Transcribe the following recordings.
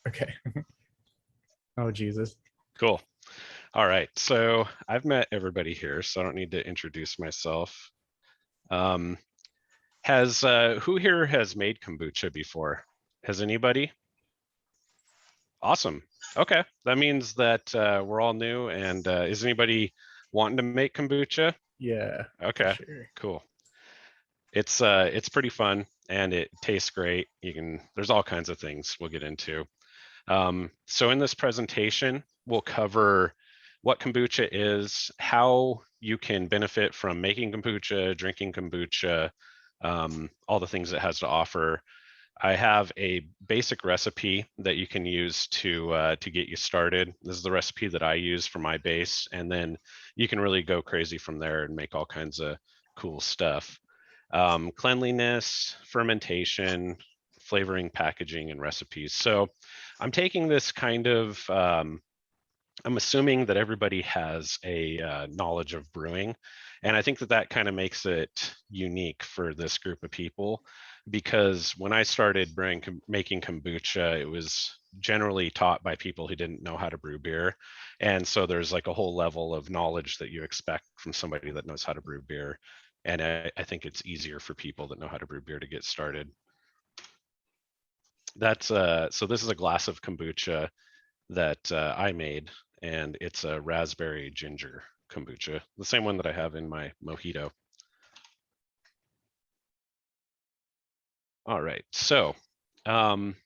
Okay. Oh, Jesus. Cool. All right. So I've met everybody here, so I don't need to introduce myself. Um, who here has made kombucha before? Has anybody? Awesome. Okay. That means that we're all new. And is anybody wanting to make kombucha? Yeah. Okay. Sure. Cool. It's pretty fun and it tastes great. There's all kinds of things we'll get into. So in this presentation, we'll cover what kombucha is, how you can benefit from making kombucha, drinking kombucha, all the things it has to offer. I have a basic recipe that you can use to get you started. This is the recipe that I use for my base, and then you can really go crazy from there and make all kinds of cool stuff. Cleanliness, fermentation, flavoring, packaging, and recipes. So I'm taking this kind of, I'm assuming that everybody has a knowledge of brewing. And I think that that kind of makes it unique for this group of people, because when I started making kombucha, it was generally taught by people who didn't know how to brew beer. And so there's like a whole level of knowledge that you expect from somebody that knows how to brew beer. And I think it's easier for people that know how to brew beer to get started. So this is a glass of kombucha that I made, and it's a raspberry ginger kombucha, the same one that I have in my mojito. All right, so I'm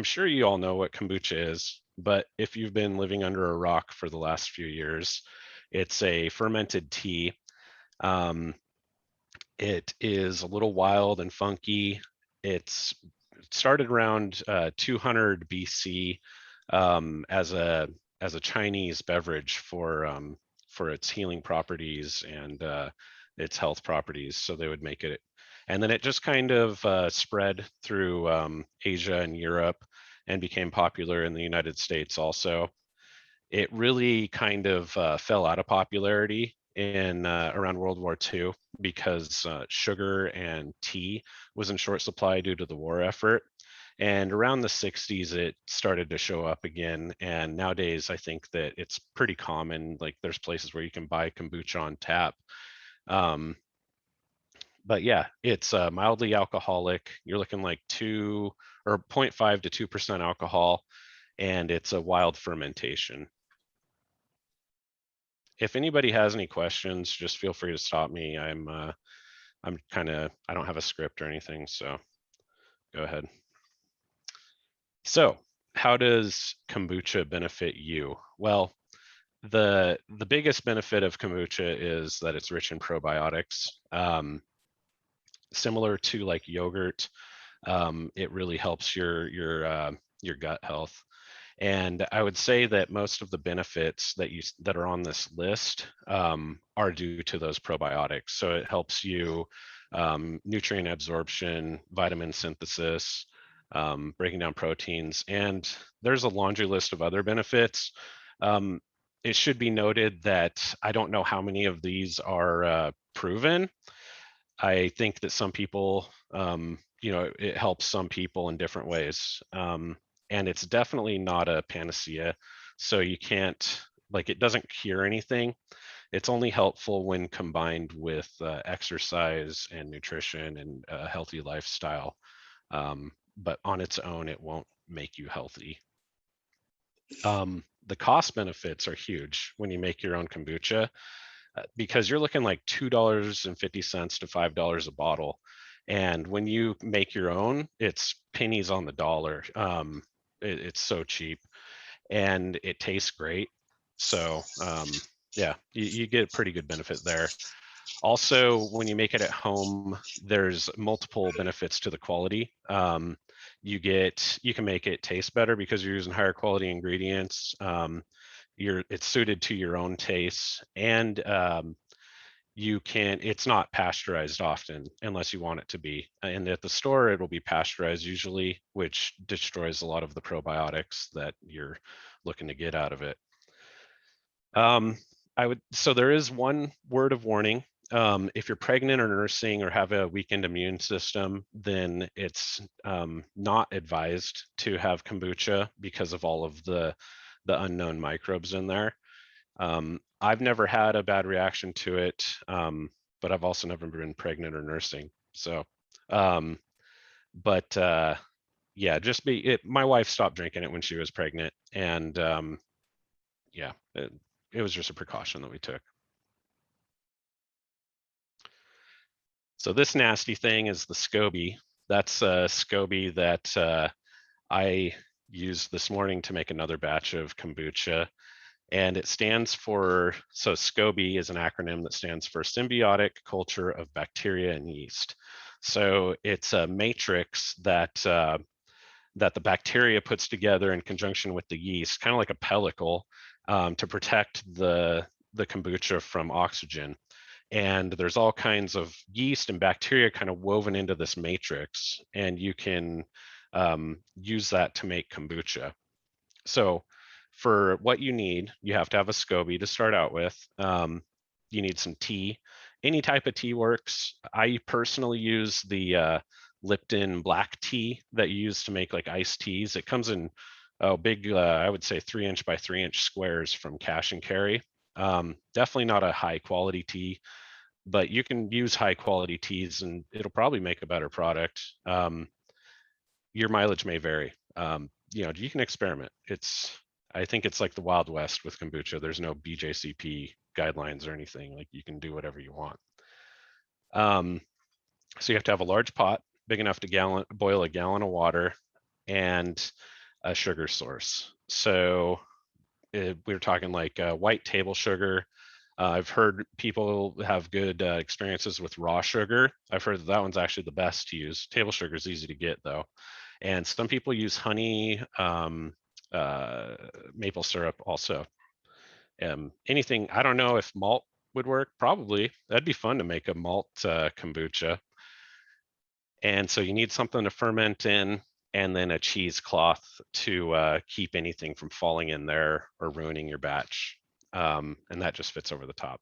sure you all know what kombucha is, but if you've been living under a rock for the last few years, it's a fermented tea. It is a little wild and funky. It started around 200 BC as a Chinese beverage for its healing properties and its health properties. So they would make it, and then it just kind of spread through Asia and Europe and became popular in the United States also. It really kind of fell out of popularity in around World War II because sugar and tea was in short supply due to the war effort. And around the 60s, it started to show up again. And nowadays, I think that it's pretty common. Like there's places where you can buy kombucha on tap. Um, but yeah, it's mildly alcoholic. You're looking like 0.5 to 2% alcohol, and it's a wild fermentation. If anybody has any questions, just feel free to stop me. I don't have a script or anything, so go ahead. So how does kombucha benefit you? Well, the biggest benefit of kombucha is that it's rich in probiotics. Similar to like yogurt, it really helps your gut health. And I would say that most of the benefits that are on this list are due to those probiotics. So it helps you nutrient absorption, vitamin synthesis, breaking down proteins, and there's a laundry list of other benefits. It should be noted that I don't know how many of these are proven. I think that some people, it helps some people in different ways. And it's definitely not a panacea. So you can't, like, it doesn't cure anything. It's only helpful when combined with exercise and nutrition and a healthy lifestyle. But on its own, it won't make you healthy. The cost benefits are huge when you make your own kombucha. Because you're looking like $2.50 to $5 a bottle. And when you make your own, it's pennies on the dollar. It's so cheap and it tastes great. So yeah, you get a pretty good benefit there. Also, when you make it at home, there's multiple benefits to the quality. You can make it taste better because you're using higher quality ingredients. It's suited to your own tastes, and it's not pasteurized often unless you want it to be. And at the store, it'll be pasteurized usually, which destroys a lot of the probiotics that you're looking to get out of it. So there is one word of warning. if you're pregnant or nursing or have a weakened immune system, then it's not advised to have kombucha because of all of the unknown microbes in there. I've never had a bad reaction to it, but I've also never been pregnant or nursing. So, but yeah, just my wife stopped drinking it when she was pregnant, and yeah, it was just a precaution that we took. So this nasty thing is the SCOBY. That's a SCOBY that I used this morning to make another batch of kombucha. And it stands for, so SCOBY is an acronym that stands for Symbiotic Culture of Bacteria and Yeast. So it's a matrix that that the bacteria puts together in conjunction with the yeast, kind of like a pellicle, to protect the kombucha from oxygen. And there's all kinds of yeast and bacteria kind of woven into this matrix, and you can use that to make kombucha. So for what you need, you have to have a SCOBY to start out with. You need some tea. Any type of tea works. I personally use the Lipton black tea that you use to make like iced teas. It comes in big, I would say 3-inch by 3-inch squares from Cash and Carry. Definitely not a high quality tea, but you can use high quality teas and it'll probably make a better product. Your mileage may vary. You know, you can experiment. I think it's like the Wild West with kombucha. There's no BJCP guidelines or anything. Like you can do whatever you want. So you have to have a large pot, big enough to boil a gallon of water, and a sugar source. So we're talking like white table sugar. I've heard people have good experiences with raw sugar. I've heard that one's actually the best to use. Table sugar is easy to get though. And some people use honey, maple syrup also. Anything, I don't know if malt would work, probably. That'd be fun to make a malt kombucha. And so you need something to ferment in, and then a cheesecloth to keep anything from falling in there or ruining your batch. And that just fits over the top.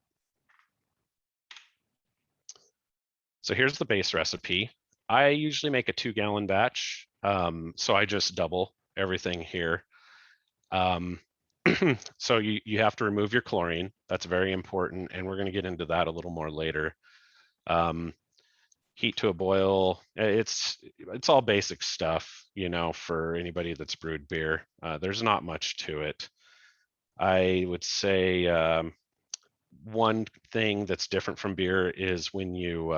So here's the base recipe. I usually make a 2-gallon batch, so I just double everything here. So you have to remove your chlorine. That's very important, and we're going to get into that a little more later. Heat to a boil. It's all basic stuff, you know, for anybody that's brewed beer. There's not much to it. I would say one thing that's different from beer is when you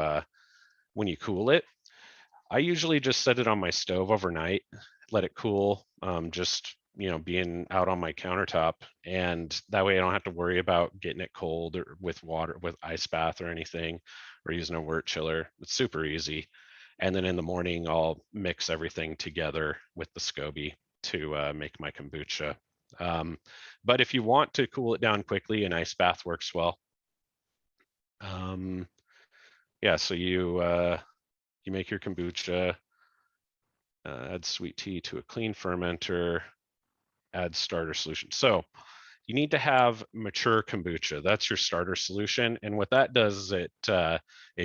cool it. I usually just set it on my stove overnight, let it cool, just, you know, being out on my countertop. And that way I don't have to worry about getting it cold or with water, with ice bath or anything, or using a wort chiller. It's super easy. And then in the morning, I'll mix everything together with the SCOBY to make my kombucha. But if you want to cool it down quickly, an ice bath works well. Yeah, so you make your kombucha, add sweet tea to a clean fermenter, add starter solution. So you need to have mature kombucha. That's your starter solution. And what that does is it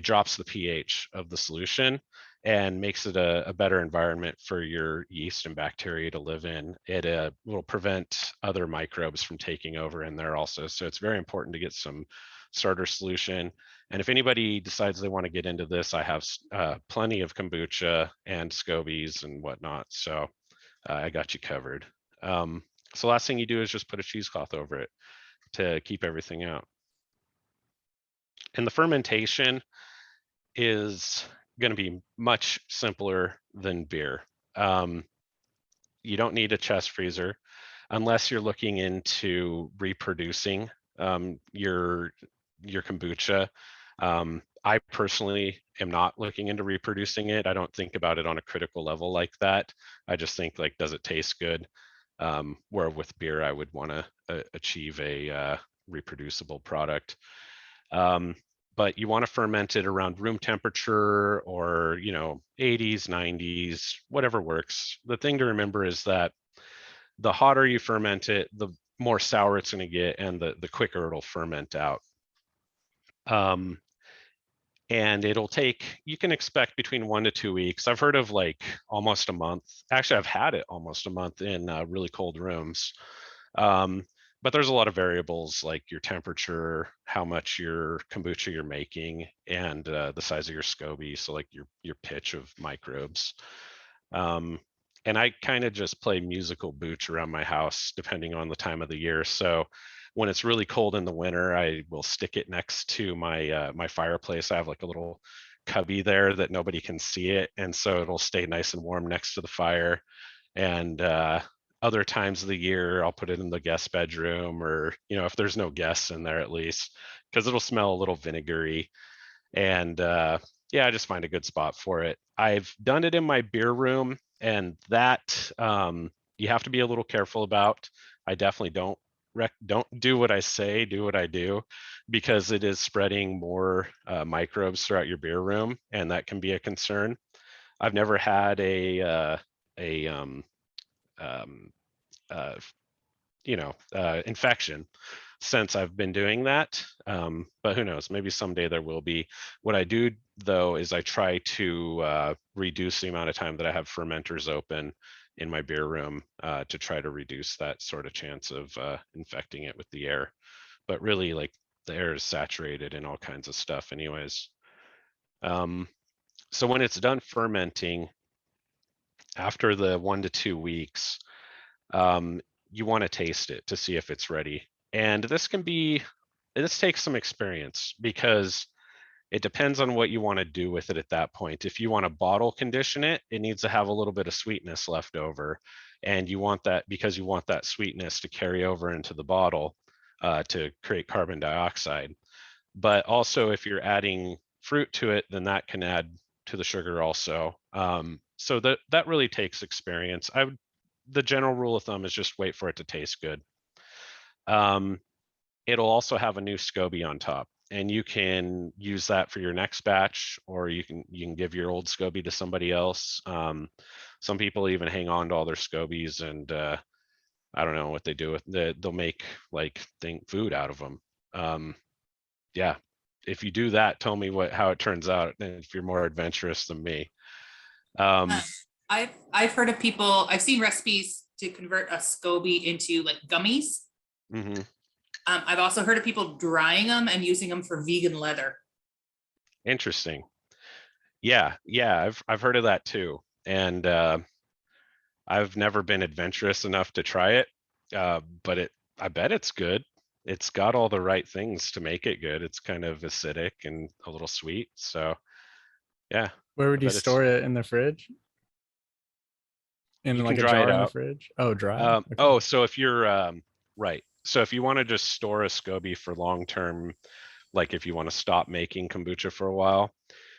drops the pH of the solution and makes it a better environment for your yeast and bacteria to live in. It will prevent other microbes from taking over in there also. So it's very important to get some starter solution. And if anybody decides they want to get into this, I have plenty of kombucha and SCOBYs and whatnot. So I got you covered. So last thing you do is just put a cheesecloth over it to keep everything out. And the fermentation is going to be much simpler than beer. You don't need a chest freezer unless you're looking into reproducing your kombucha. I personally am not looking into reproducing it. I don't think about it on a critical level like that. I just think like, does it taste good? Where with beer, I would want to achieve a reproducible product. But you want to ferment it around room temperature or, you know, 80s, 90s, whatever works. The thing to remember is that the hotter you ferment it, the more sour it's going to get and the quicker it'll ferment out. and it'll take, you can expect between 1 to 2 weeks. I've heard of like almost a month. Actually, I've had it almost a month in really cold rooms. But there's a lot of variables like your temperature, how much your kombucha you're making, and the size of your SCOBY, so like your pitch of microbes. And I kind of just play musical booch around my house depending on the time of the year. So when it's really cold in the winter, I will stick it next to my my fireplace. I have like a little cubby there that nobody can see it, and so it'll stay nice and warm next to the fire. And other times of the year, I'll put it in the guest bedroom, or if there's no guests in there, at least, because it'll smell a little vinegary. And yeah, I just find a good spot for it. I've done it in my beer room, and that you have to be a little careful about. I definitely don't do what I say, do what I do, because it is spreading more microbes throughout your beer room, and that can be a concern. I've never had a uh, infection since I've been doing that. But who knows? Maybe someday there will be. What I do though is I try to reduce the amount of time that I have fermenters open in my beer room to try to reduce that sort of chance of infecting it with the air. But really, like, the air is saturated in all kinds of stuff anyways. So when it's done fermenting, after the 1 to 2 weeks, you want to taste it to see if it's ready. And this takes some experience, because it depends on what you want to do with it at that point. If you want to bottle condition it, it needs to have a little bit of sweetness left over. And you want that because you want that sweetness to carry over into the bottle to create carbon dioxide. But also, if you're adding fruit to it, then that can add to the sugar also. So that really takes experience. The general rule of thumb is just wait for it to taste good. It'll also have a new SCOBY on top, and you can use that for your next batch, or you can give your old SCOBY to somebody else. Some people even hang on to all their SCOBYs, and I don't know what they do with it. They'll make food out of them. Yeah, if you do that, tell me how it turns out, and if you're more adventurous than me. I've heard of people. I've seen recipes to convert a SCOBY into like gummies. Mm-hmm. I've also heard of people drying them and using them for vegan leather. Interesting. Yeah, I've heard of that too, and I've never been adventurous enough to try it, but I bet it's good. It's got all the right things to make it good. It's kind of acidic and a little sweet, so yeah. Where would you store it? In the fridge? In You like can a dry jar it in the out. fridge? Oh, dry. Okay. Oh, so if you're right. So if you want to just store a SCOBY for long term, like if you want to stop making kombucha for a while,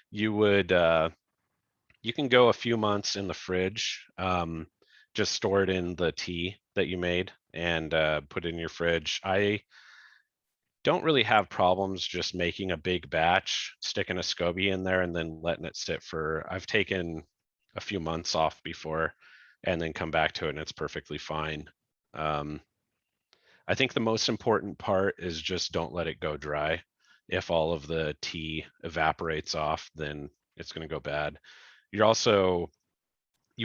you would you can go a few months in the fridge. Just store it in the tea that you made and put it in your fridge. I don't really have problems just making a big batch, sticking a SCOBY in there, and then letting it sit for. I've taken a few months off before, and then come back to it, and it's perfectly fine. I think the most important part is just don't let it go dry. If all of the tea evaporates off, then it's going to go bad. You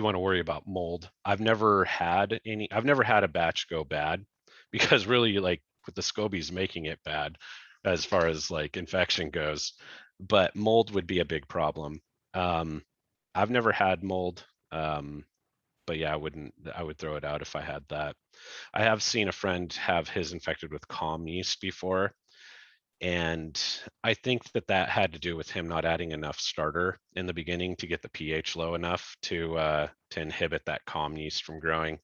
want to worry about mold. I've never had a batch go bad, because really, like, with the SCOBYs making it bad as far as like infection goes, but mold would be a big problem. I've never had mold, but yeah, I would throw it out if I had that. I have seen a friend have his infected with calm yeast before, and I think that had to do with him not adding enough starter in the beginning to get the pH low enough to inhibit that calm yeast from growing.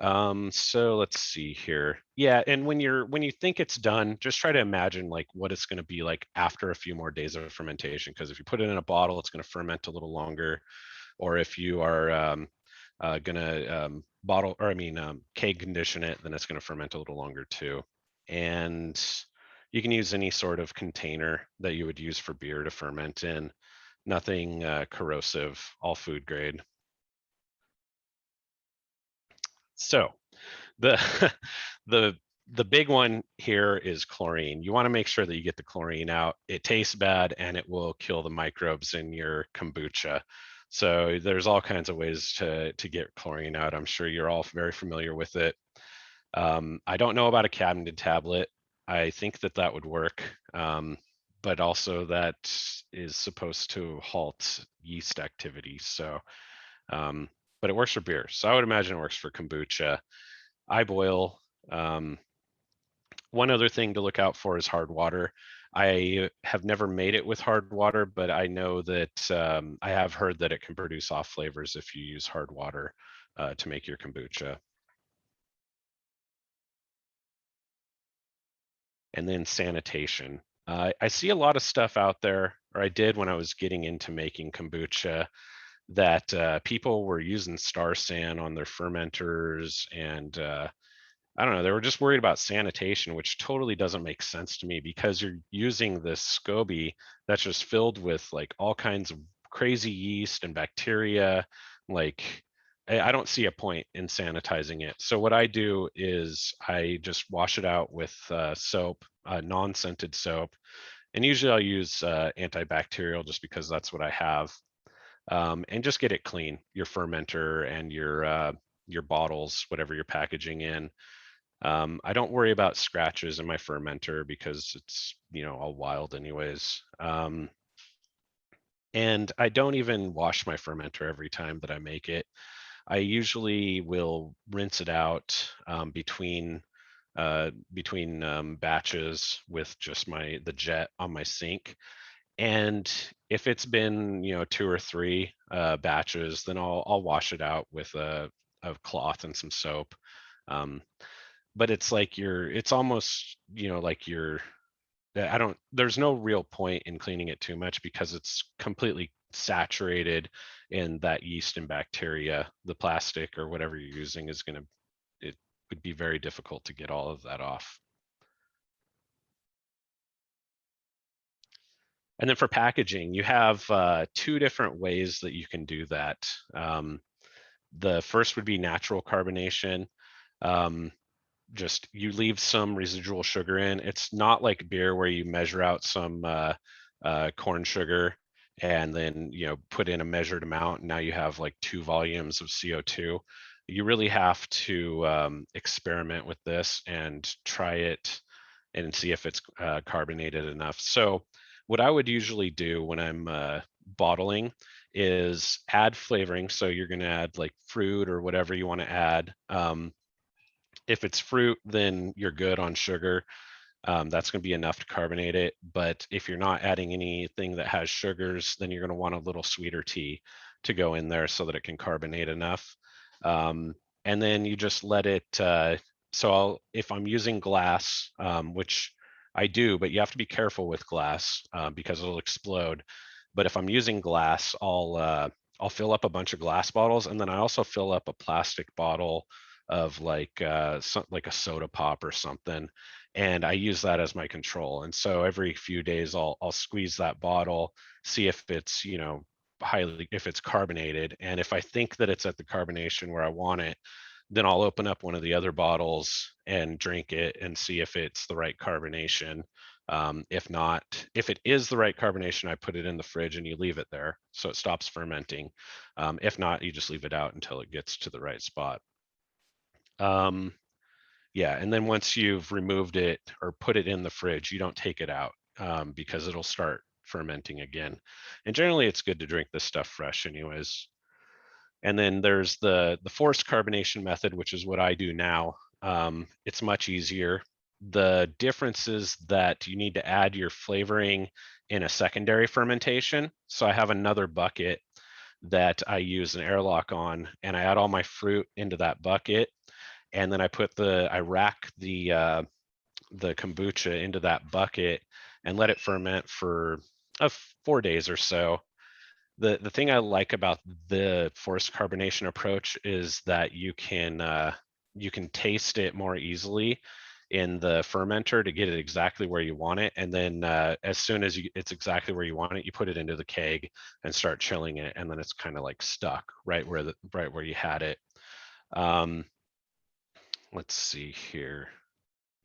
So let's see here. Yeah, and when you think it's done, just try to imagine like what it's going to be like after a few more days of fermentation, because if you put it in a bottle, it's going to ferment a little longer. Or if you are gonna bottle, or keg condition it, then it's going to ferment a little longer too. And you can use any sort of container that you would use for beer to ferment in. Nothing corrosive, all food grade. So the the big one here is chlorine. You want to make sure that you get the chlorine out. It tastes bad and it will kill the microbes in your kombucha. So there's all kinds of ways to get chlorine out. I'm sure you're all very familiar with it. I don't know about a cabinet tablet. I think that would work, but also that is supposed to halt yeast activity. So, but it works for beer. So I would imagine it works for kombucha. I boil. One other thing to look out for is hard water. I have never made it with hard water, but I know that I have heard that it can produce off flavors if you use hard water to make your kombucha. And then sanitation. I see a lot of stuff out there, or I did when I was getting into making kombucha, that people were using Star San on their fermenters, and I don't know, they were just worried about sanitation, which totally doesn't make sense to me because you're using this SCOBY that's just filled with like all kinds of crazy yeast and bacteria. Like, I don't see a point in sanitizing it. So what I do is I just wash it out with soap, non-scented soap, and usually I'll use antibacterial just because that's what I have, and just get it clean, your fermenter and your bottles, whatever you're packaging in. I don't worry about scratches in my fermenter because it's, all wild anyways. And I don't even wash my fermenter every time that I make it. I usually will rinse it out between batches with just the jet on my sink. And if it's been 2 or 3 batches, then I'll wash it out with a cloth and some soap. But it's like it's almost like there's no real point in cleaning it too much because it's completely saturated in that yeast and bacteria. The plastic or whatever you're using it would be very difficult to get all of that off. And then for packaging, you have 2 different ways that you can do that. The first would be natural carbonation. Just you leave some residual sugar in. It's not like beer where you measure out some corn sugar and then put in a measured amount, and now you have like 2 volumes of CO2. You really have to experiment with this and try it and see if it's carbonated enough. So what I would usually do when I'm bottling is add flavoring. So you're going to add like fruit or whatever you want to add. If it's fruit, then you're good on sugar. That's going to be enough to carbonate it. But if you're not adding anything that has sugars, then you're going to want a little sweeter tea to go in there so that it can carbonate enough. And then you just let it. If I'm using glass, which I do, but you have to be careful with glass because it'll explode. But if I'm using glass, I'll fill up a bunch of glass bottles, and then I also fill up a plastic bottle of like a soda pop or something, and I use that as my control. And so every few days I'll squeeze that bottle, see if it's if it's carbonated, and if I think that it's at the carbonation where I want it, then I'll open up one of the other bottles and drink it and see if it's the right carbonation. If not, if it is the right carbonation, I put it in the fridge and you leave it there so it stops fermenting. If not, you just leave it out until it gets to the right spot. Yeah, and then once you've removed it or put it in the fridge, you don't take it out because it'll start fermenting again. And generally it's good to drink this stuff fresh anyways. And then there's the forced carbonation method, which is what I do now. It's much easier. The difference is that you need to add your flavoring in a secondary fermentation. So I have another bucket that I use an airlock on, and I add all my fruit into that bucket, and then I rack the kombucha into that bucket and let it ferment for 4 days or so. The thing I like about the forced carbonation approach is that you can taste it more easily in the fermenter to get it exactly where you want it, and then as soon as it's exactly where you want it, you put it into the keg and start chilling it, and then it's kind of like stuck right where you had it. Let's see here.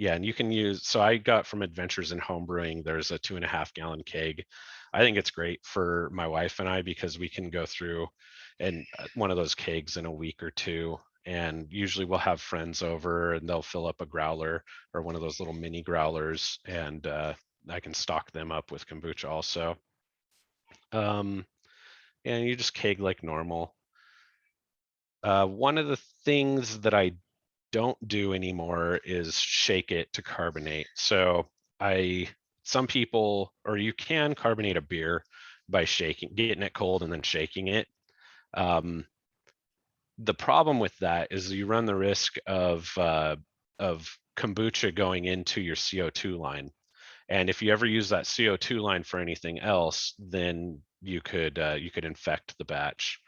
Yeah, and you can use, so I got from Adventures in Homebrewing, there's a 2.5 gallon keg. I think it's great for my wife and I because we can go through and one of those kegs in a week or two. And usually we'll have friends over and they'll fill up a growler or one of those little mini growlers, and I can stock them up with kombucha also. And you just keg like normal. One of the things that I don't do anymore is shake it to carbonate. So some people, or you can carbonate a beer by getting it cold and then shaking it. The problem with that is you run the risk of kombucha going into your CO2 line. And if you ever use that CO2 line for anything else, then you could infect the batch.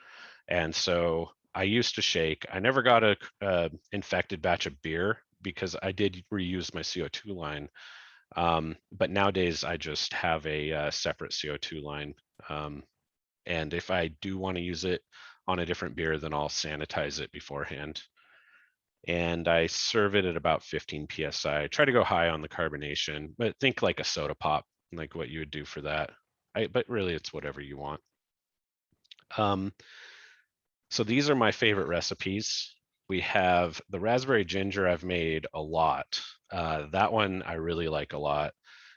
And so I used to shake. I never got a infected batch of beer because I did reuse my CO2 line. But nowadays I just have a separate CO2 line. And if I do want to use it on a different beer, then I'll sanitize it beforehand. And I serve it at about 15 psi. I try to go high on the carbonation, but think like a soda pop, like what you would do for that. But really, it's whatever you want. So these are my favorite recipes. We have the raspberry ginger. I've made a lot. That one I really like a lot.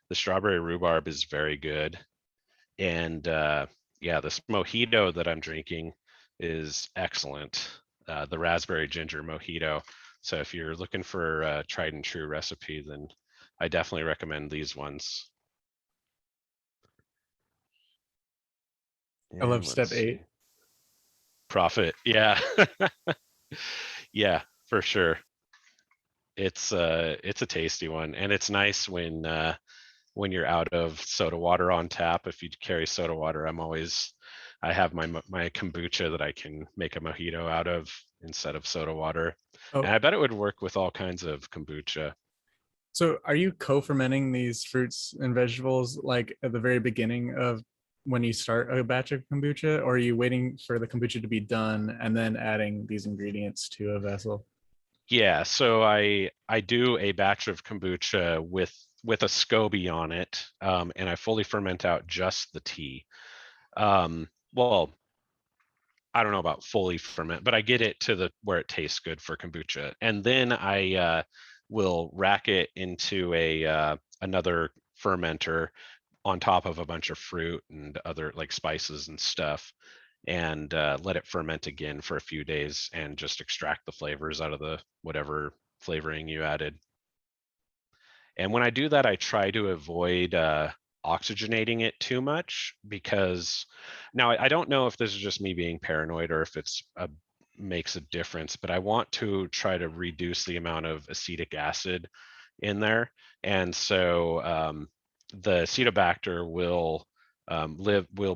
The strawberry rhubarb is very good. And yeah, this mojito that I'm drinking is excellent. The raspberry ginger mojito. So if you're looking for a tried and true recipe, then I definitely recommend these ones. I love step 8. Profit. Yeah. Yeah, for sure. It's a tasty one, and it's nice when you're out of soda water on tap. If you carry soda water, I have my kombucha that I can make a mojito out of instead of soda water. Oh. And I bet it would work with all kinds of kombucha. So are you co-fermenting these fruits and vegetables like at the very beginning of when you start a batch of kombucha, or are you waiting for the kombucha to be done and then adding these ingredients to a vessel? Yeah, so I do a batch of kombucha with a SCOBY on it, and I fully ferment out just the tea. Well, I don't know about fully ferment, but I get it to where it tastes good for kombucha, and then I will rack it into another fermenter on top of a bunch of fruit and other like spices and stuff, and let it ferment again for a few days and just extract the flavors out of the whatever flavoring you added. And when I do that, I try to avoid oxygenating it too much, because now I don't know if this is just me being paranoid or if makes a difference, but I want to try to reduce the amount of acetic acid in there. And so the Acetobacter will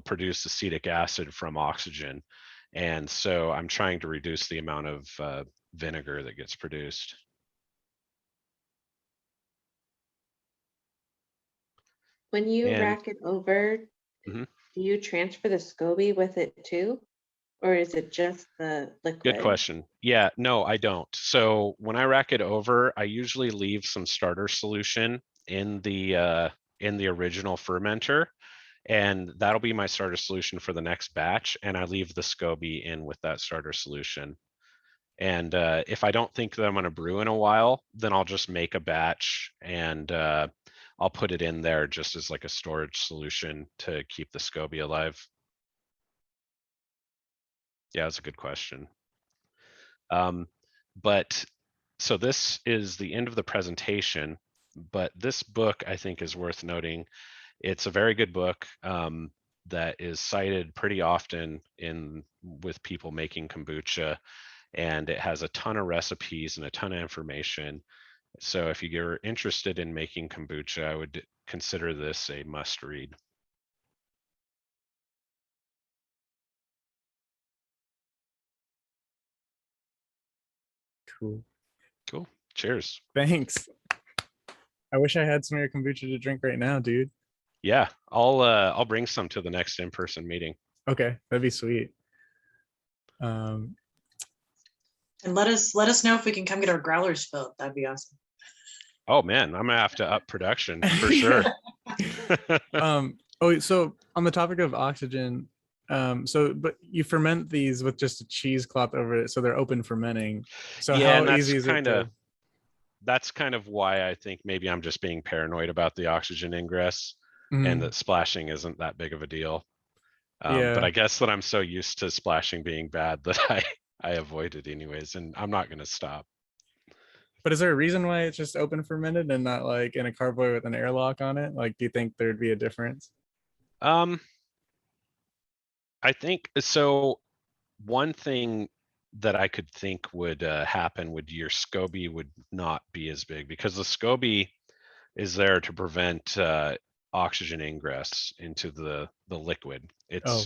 produce acetic acid from oxygen. And so I'm trying to reduce the amount of vinegar that gets produced. When you rack it over, do you transfer the SCOBY with it too? Or is it just the liquid? Good question. Yeah, no, I don't. So when I rack it over, I usually leave some starter solution in the original fermenter, and that'll be my starter solution for the next batch. And I leave the SCOBY in with that starter solution. And if I don't think that I'm going to brew in a while, then I'll just make a batch and I'll put it in there just as like a storage solution to keep the SCOBY alive. Yeah, that's a good question. But so this is the end of the presentation, but this book I think is worth noting. It's a very good book that is cited pretty often with people making kombucha, and it has a ton of recipes and a ton of information. So if you're interested in making kombucha, I would consider this a must read. Cool. Cool. Cheers. Thanks. I wish I had some of your kombucha to drink right now, dude. Yeah, I'll bring some to the next in-person meeting. Okay, that'd be sweet. And let us know if we can come get our growlers filled. That'd be awesome. Oh man, I'm gonna have to up production for sure. Oh, so on the topic of oxygen, but you ferment these with just a cheesecloth over it, so they're open fermenting. So Yeah, how and easy is it to? that's kind of why I think maybe I'm just being paranoid about the oxygen ingress, and Mhm. that splashing isn't that big of a deal. But Yeah. I guess that I'm so used to splashing being bad that I avoid it anyways, and I'm not gonna stop. But is there a reason why it's just open fermented and not like in a carboy with an airlock on it? Like, do you think there'd be a difference? I think so. One thing that I could think would happen would your SCOBY would not be as big, because the SCOBY is there to prevent oxygen ingress into the liquid. It's Oh,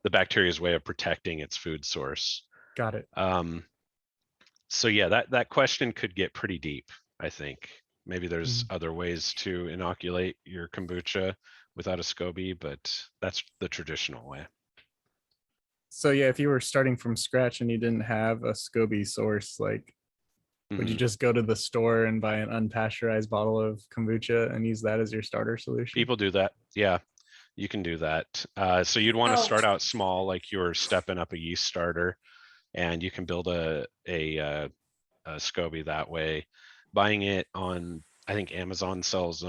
the bacteria's way of protecting its food source. got it. So yeah, that question could get pretty deep, I think. Maybe there's Mhm. other ways to inoculate your kombucha without a SCOBY, but that's the traditional way. So yeah, if you were starting from scratch and you didn't have a SCOBY source, like, would you Mhm. just go to the store and buy an unpasteurized bottle of kombucha and use that as your starter solution? People do that. Yeah, you can do that. So you'd want to Oh. start out small, like you're stepping up a yeast starter, and you can build a SCOBY that way. Buying it on, I think Amazon sells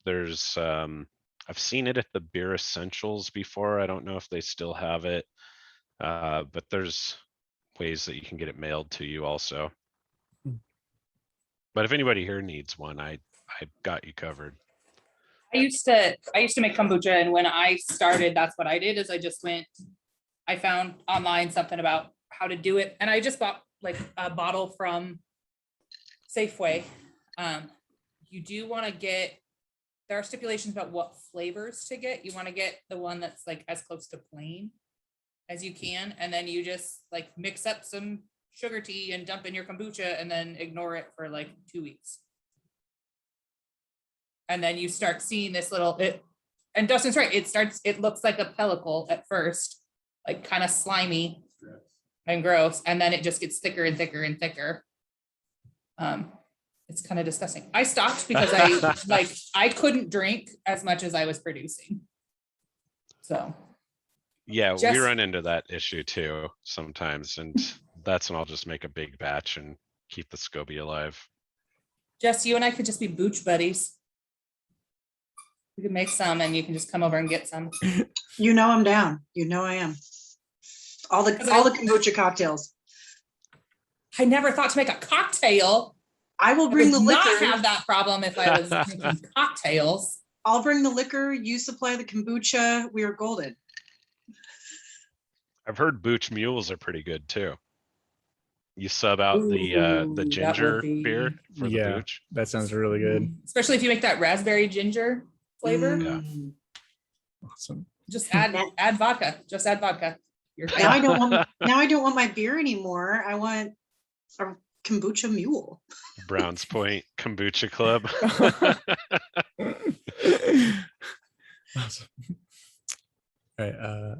there's I've seen it at the Beer Essentials before. I don't know if they still have it, but there's ways that you can get it mailed to you also. Hmm. But if anybody here needs one, I got you covered. I used to make kombucha, and when I started, that's what I did. Is I found online something about how to do it, and I just bought like a bottle from Safeway. You do want to get. There are stipulations about what flavors to get. You want to get the one that's like as close to plain as you can, and then you just like mix up some sugar tea and dump in your kombucha, and then ignore it for like 2 weeks. And then you start seeing this little and Dustin's right, it looks like a pellicle at first, like kind of slimy and gross, and then it just gets thicker and thicker and thicker. It's kind of disgusting. I stopped because I couldn't drink as much as I was producing. So yeah, we run into that issue too sometimes, and that's when I'll just make a big batch and keep the SCOBY alive. Jess, you and I could just be booch buddies. We could make some, and you can just come over and get some. You know I'm down. You know I am. All the kombucha cocktails. I never thought to make a cocktail. I will bring the liquor. Not have that problem if I was making cocktails. I'll bring the liquor. You supply the kombucha. We are golden. I've heard booch mules are pretty good too. You sub out the ginger beer for the booch. That sounds really good. Especially if you make that raspberry ginger flavor. Yeah. Awesome. Just add vodka. Just add vodka. Now I don't want my beer anymore. I want a kombucha mule. Browns Point Kombucha Club. Awesome. All right.